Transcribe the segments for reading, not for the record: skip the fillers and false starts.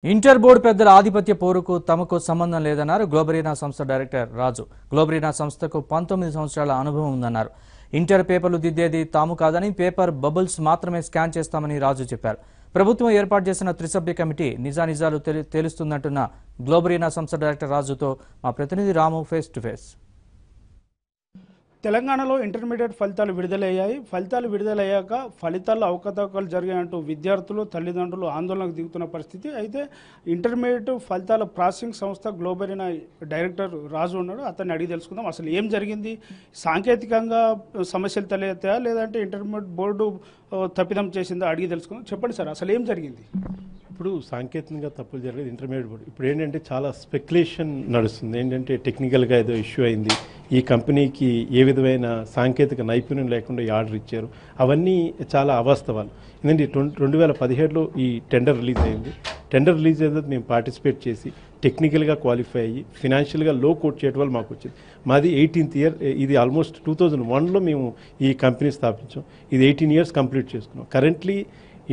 Inter board పెద్దల ఆధిపత్య పోరుకు తమకు సంబంధం లేదన్నారు గ్లోబరీనా సంస్థ డైరెక్టర్ రాజు. గ్లోబరీనా సంస్థకు 19 సంవత్సరాల అనుభవం ఉందన్నారు. ఇంటర్ పేపర్లు దిద్దేది తాము కాదని, పేపర్ బబుల్స్ మాత్రమే స్కాన్ చేస్తామని రాజు చెప్పారు. ప్రభుత్వం ఏర్పాటు చేసిన త్రిసభ్య కమిటీ నిజానిజాలు తెలుస్తుందంటున్న గ్లోబరీనా సంస్థ డైరెక్టర్ రాజుతో మా ప్రతినిధి రాము ఫేస్ టు ఫేస్. తెలంగాణలో ఇంటర్మీడియట్ ఫలితాలు విడుదలయ్యాయి. ఫలితాలు విడుదలయ్యాక ఫలితాల్లో అవకతవకలు జరిగాయంటూ విద్యార్థులు, తల్లిదండ్రులు ఆందోళనకు దిగుతున్న పరిస్థితి. అయితే ఇంటర్మీడియట్ ఫలితాల ప్రాసెసింగ్ సంస్థ గ్లోబరీనా డైరెక్టర్ రాజు ఉన్నాడు. అతన్ని అడిగి తెలుసుకుందాం అసలు ఏం జరిగింది, సాంకేతికంగా సమస్యలు తలెత్తాయా లేదంటే ఇంటర్మీడియట్ బోర్డు తప్పిదం చేసిందా అడిగి తెలుసుకుందాం. చెప్పండి సార్, అసలు ఏం జరిగింది? ఇప్పుడు సాంకేతికంగా తప్పులు జరగదు ఇంటర్మీడియట్ బోర్డు. ఇప్పుడు ఏంటంటే చాలా స్పెక్యులేషన్ నడుస్తుంది. ఏంటంటే టెక్నికల్గా ఏదో ఇష్యూ అయింది, ఈ కంపెనీకి ఏ విధమైన సాంకేతిక నైపుణ్యం లేకుండా ఈ ఆర్డర్ ఇచ్చారు, అవన్నీ చాలా అవాస్తవాలు. ఎందుకంటే 2017లో ఈ టెండర్ రిలీజ్ అయింది. టెండర్ రిలీజ్ అయితే మేము పార్టిసిపేట్ చేసి టెక్నికల్గా క్వాలిఫై అయ్యి ఫినాన్షియల్గా లో కోట్ చేయడం వల్ల మాకు వచ్చింది. మాది 18th ఇయర్. ఇది ఆల్మోస్ట్ 2001లో మేము ఈ కంపెనీ స్థాపించాం. ఇది 18 years కంప్లీట్ చేసుకున్నాం. కరెంట్లీ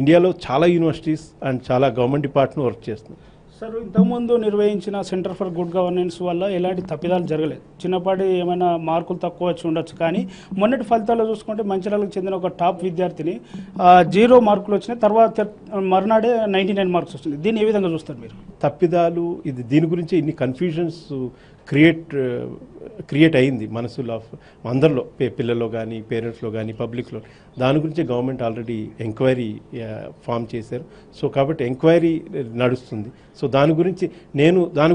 ఇండియాలో చాలా యూనివర్సిటీస్ అండ్ చాలా గవర్నమెంట్ డిపార్ట్మెంట్ వర్క్ చేస్తున్నాం. సార్, ఇంతకుముందు నిర్వహించిన సెంటర్ ఫర్ గుడ్ గవర్నెన్స్ వల్ల ఎలాంటి తప్పిదాలు జరగలేదు. చిన్నపాటి ఏమైనా మార్కులు తక్కువ వచ్చి ఉండొచ్చు, కానీ మొన్నటి ఫలితాల్లో చూసుకుంటే మంచిర్యాలకు చెందిన ఒక టాప్ విద్యార్థిని 0 మార్కులు వచ్చినాయి. తర్వాత మరునాడే 99 మార్క్స్ వచ్చింది. దీన్ని ఏ విధంగా చూస్తారు మీరు? తప్పిదాలు ఇది దీని గురించి ఇన్ని కన్ఫ్యూజన్స్ క్రియేట్ అయింది మనసులో అందరిలో, పిల్లల్లో కానీ పేరెంట్స్లో కానీ పబ్లిక్లో. దాని గురించి గవర్నమెంట్ ఆల్రెడీ ఎంక్వైరీ ఫామ్ చేశారు. సో కాబట్టి ఎంక్వైరీ నడుస్తుంది. సో దాని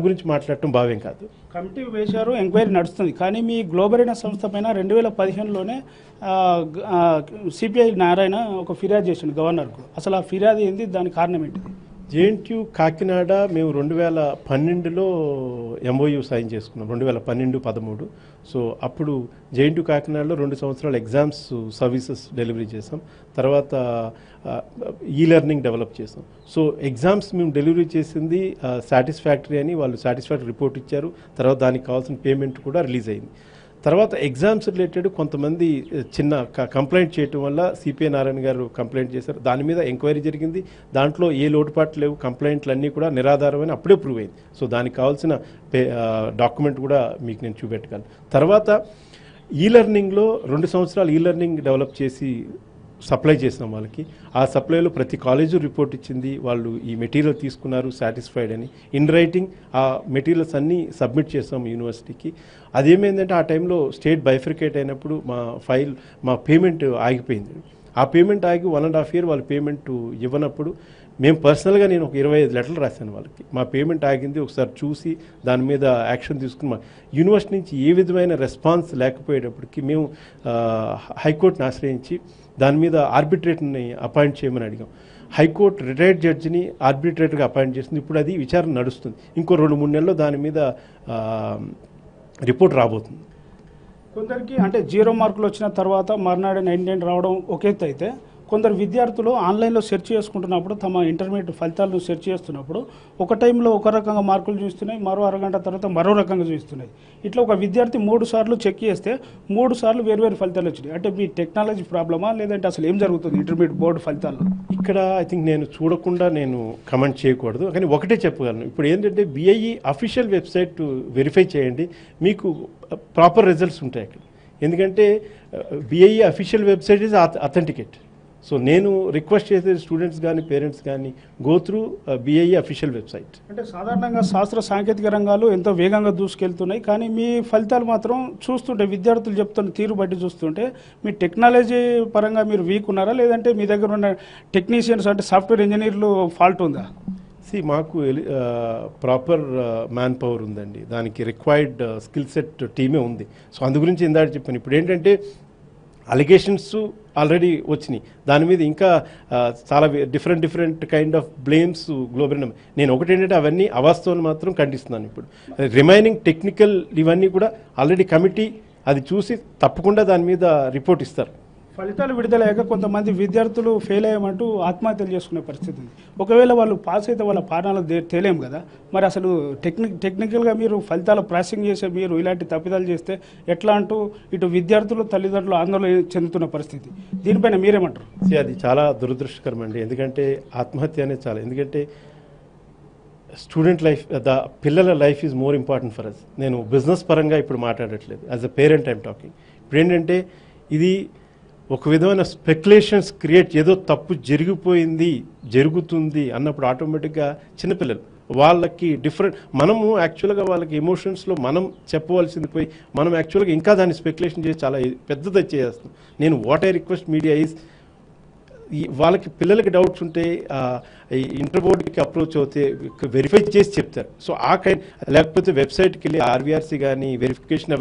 గురించి మాట్లాడటం భావ్యం కాదు. కమిటీ వేశారు, ఎంక్వైరీ నడుస్తుంది. కానీ మీ గ్లోబరీనా సంస్థ పైన 2015లోనే సిపిఐ నారాయణ ఒక ఫిర్యాదు చేసిండు గవర్నర్కు. అసలు ఆ ఫిర్యాదు ఏంది, దాని కారణం ఏంటిది? జేఎన్టీయూ కాకినాడ మేము 2012లో ఎంఓయూ సైన్ చేసుకున్నాం, 2012-13. సో అప్పుడు జేఎన్టీయూ కాకినాడలో 2 సంవత్సరాలు ఎగ్జామ్స్ సర్వీసెస్ డెలివరీ చేసాం. తర్వాత ఈ లెర్నింగ్ డెవలప్ చేసాం. సో ఎగ్జామ్స్ మేము డెలివరీ చేసింది సాటిస్ఫాక్టరీ అని వాళ్ళు సాటిస్ఫాక్టరీ రిపోర్ట్ ఇచ్చారు. తర్వాత దానికి కావాల్సిన పేమెంట్ కూడా రిలీజ్ అయింది. తర్వాత ఎగ్జామ్స్ రిలేటెడ్ కొంతమంది చిన్న కంప్లైంట్ చేయటం వల్ల సిపిఐ నారాయణ గారు కంప్లైంట్ చేశారు. దాని మీద ఎంక్వైరీ జరిగింది. దాంట్లో ఏ లోటుపాట్లు లేవు, కంప్లైంట్లు అన్నీ కూడా నిరాధారమని అప్పుడే ప్రూవ్ అయింది. సో దానికి కావాల్సిన డాక్యుమెంట్ కూడా మీకు నేను చూపెట్టగలను. తర్వాత ఈ లెర్నింగ్లో 2 సంవత్సరాలు ఈ లెర్నింగ్ డెవలప్ చేసి సప్లై చేసినాం వాళ్ళకి. ఆ సప్లైలో ప్రతి కాలేజు రిపోర్ట్ ఇచ్చింది, వాళ్ళు ఈ మెటీరియల్ తీసుకున్నారు సాటిస్ఫైడ్ అని. ఇన్ రైటింగ్ ఆ మెటీరియల్స్ అన్నీ సబ్మిట్ చేసాం యూనివర్సిటీకి. అదేమైందంటే ఆ టైంలో స్టేట్ బైఫ్రికేట్ అయినప్పుడు మా పేమెంట్ ఆగిపోయింది. ఆ పేమెంట్ ఆగి 1.5 year వాళ్ళు పేమెంట్ ఇవ్వనప్పుడు మేము పర్సనల్గా నేను ఒక 25 లెటర్లు రాశాను వాళ్ళకి. మా పేమెంట్ ఆగింది, ఒకసారి చూసి దాని మీద యాక్షన్ తీసుకుని యూనివర్సిటీ నుంచి ఏ విధమైన రెస్పాన్స్ లేకపోయేటప్పటికి మేము హైకోర్టుని ఆశ్రయించి దాని మీద ఆర్బిట్రేటర్ని అపాయింట్ చేయమని అడిగాం. హైకోర్టు రిటైర్డ్ జడ్జిని ఆర్బిట్రేటర్గా అపాయింట్ చేసింది. ఇప్పుడు అది విచారణ నడుస్తుంది. ఇంకో 2-3 నెలల్లో దాని మీద రిపోర్ట్ రాబోతుంది. కొందరికి అంటే 0 మార్కులు వచ్చిన తర్వాత మర్నాడు 99 రావడం ఒక ఎత్తు అయితే, కొందరు విద్యార్థులు ఆన్లైన్లో సెర్చ్ చేసుకుంటున్నప్పుడు, తమ ఇంటర్మీడియట్ ఫలితాలను సెర్చ్ చేస్తున్నప్పుడు ఒక టైంలో ఒక రకంగా మార్కులు చూస్తున్నాయి, మరో అరగంట తర్వాత మరో రకంగా చూస్తున్నాయి. ఇట్లా ఒక విద్యార్థి 3 సార్లు చెక్ చేస్తే 3 సార్లు వేరు ఫలితాలు వచ్చినాయి. అంటే మీ టెక్నాలజీ ప్రాబ్లమా లేదంటే అసలు ఏం జరుగుతుంది ఇంటర్మీడియట్ బోర్డు ఫలితాల్లో? ఇక్కడ ఐ థింక్ నేను చూడకుండా నేను కమెంట్ చేయకూడదు, కానీ ఒకటే చెప్పగలను. ఇప్పుడు ఏంటంటే బిఐఈ అఫీషియల్ వెబ్సైట్ వెరిఫై చేయండి, మీకు ప్రాపర్ రిజల్ట్స్ ఉంటాయి అక్కడ. ఎందుకంటే BIE official website is authenticate. So నేను రిక్వెస్ట్ చేసే స్టూడెంట్స్ కానీ పేరెంట్స్ కానీ go through BIE official website. అంటే సాధారణంగా శాస్త్ర సాంకేతిక రంగాలు ఎంతో వేగంగా దూసుకెళ్తున్నాయి, కానీ మీ ఫలితాలు మాత్రం చూస్తుంటే విద్యార్థులు చెప్తున్న తీరు బట్టి చూస్తుంటే మీ టెక్నాలజీ పరంగా మీరు వీక్ ఉన్నారా లేదంటే మీ దగ్గర ఉన్న టెక్నీషియన్స్ అంటే సాఫ్ట్వేర్ ఇంజనీర్లు ఫాల్ట్ ఉందా? మాకు ప్రాపర్ మ్యాన్ పవర్ ఉందండి, దానికి రిక్వైర్డ్ స్కిల్ సెట్ టీమే ఉంది. సో అందు గురించి ఇందాక చెప్పాను. ఇప్పుడు ఏంటంటే అలిగేషన్స్ ఆల్రెడీ వచ్చినాయి, దాని మీద ఇంకా చాలా different kind of blames Globarena. నేను ఒకటి ఏంటంటే అవన్నీ అవాస్తవాలు మాత్రం ఖండిస్తున్నాను. ఇప్పుడు రిమైనింగ్ టెక్నికల్ ఇవన్నీ కూడా ఆల్రెడీ కమిటీ అది చూసి తప్పకుండా దాని మీద రిపోర్ట్ ఇస్తారు. ఫలితాలు విడుదలయ్యాక కొంతమంది విద్యార్థులు ఫెయిల్ అయ్యామంటూ ఆత్మహత్యలు చేసుకునే పరిస్థితి ఉంది. ఒకవేళ వాళ్ళు పాస్ అయితే వాళ్ళ పాలనలు తేలేం కదా, మరి అసలు టెక్నికల్గా మీరు ఫలితాలు ప్రాసెసింగ్ చేసే మీరు ఇలాంటి తప్పిదాలు చేస్తే ఎట్లా అంటూ ఇటు విద్యార్థులు తల్లిదండ్రులు ఆందోళన చెందుతున్న పరిస్థితి. దీనిపైన మీరేమంటారు? అది చాలా దురదృష్టకరం అండి. ఎందుకంటే ఆత్మహత్య అనేది ఎందుకంటే స్టూడెంట్ లైఫ్ పిల్లల life is more important for us. నేను బిజినెస్ పరంగా ఇప్పుడు మాట్లాడట్లేదు, as a parent I'm talking. ఇప్పుడు ఏంటంటే ఇది ఒక విధమైన స్పెక్యులేషన్స్ క్రియేట్, ఏదో తప్పు జరిగిపోయింది జరుగుతుంది అన్నప్పుడు ఆటోమేటిక్గా చిన్నపిల్లలు వాళ్ళకి డిఫరెంట్, మనము యాక్చువల్గా వాళ్ళకి ఎమోషన్స్లో మనం చెప్పవలసింది పోయి మనం యాక్చువల్గా ఇంకా దాన్ని స్పెక్యులేషన్ చేసి చాలా పెద్దది చేస్తాం. నేను what I request media is, వాళ్ళకి పిల్లలకి డౌట్స్ ఉంటే ఇంటర్ బోర్డుకి అప్రోచ్ అవుతే వెరిఫై చేసి చెప్తారు. సో ఆ కైండ్, లేకపోతే వెబ్సైట్కి వెళ్ళి ఆర్వీఆర్సీ కానీ వెరిఫికేషన్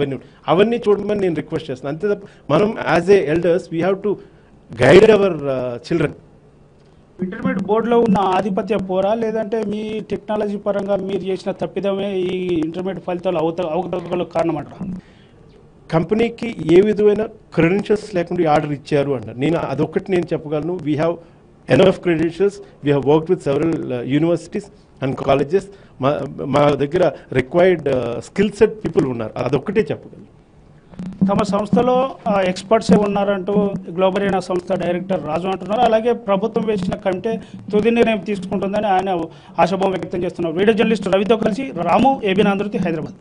అవన్నీ చూడమని నేను రిక్వెస్ట్ చేస్తాను. అంతే తప్ప మనం as a elders we have to guide our children. Intermediate బోర్డులో ఉన్న ఆధిపత్య పోరా, లేదంటే మీ టెక్నాలజీ పరంగా మీరు చేసిన తప్పిదమే ఈ ఇంటర్మీడియట్ ఫలితాలు అవకతవకలకు కారణమంటారా? కంపెనీకి ఏ విధమైన క్రెడెన్షియల్స్ లేకుండా ఆర్డర్ ఇచ్చారు అంటారు. నేను అదొక్కటి నేను చెప్పగలను. We have enough credentials, we have worked with several universities and colleges. మా దగ్గర రిక్వైర్డ్ స్కిల్ సెట్ పీపుల్ ఉన్నారు, అదొక్కటే చెప్పగలను. తమ సంస్థలో ఎక్స్పర్ట్సే ఉన్నారంటూ గ్లోబరీనా సంస్థ డైరెక్టర్ రాజు అంటున్నారు. అలాగే ప్రభుత్వం వేసిన కమిటీ తుది నిర్ణయం తీసుకుంటుందని ఆయన ఆశాభావం వ్యక్తం చేస్తున్నారు. వీడియో జర్నలిస్ట్ రవితో కలిసి రాము, ఏబీ ఆంధ్రజ్యోతి, హైదరాబాద్.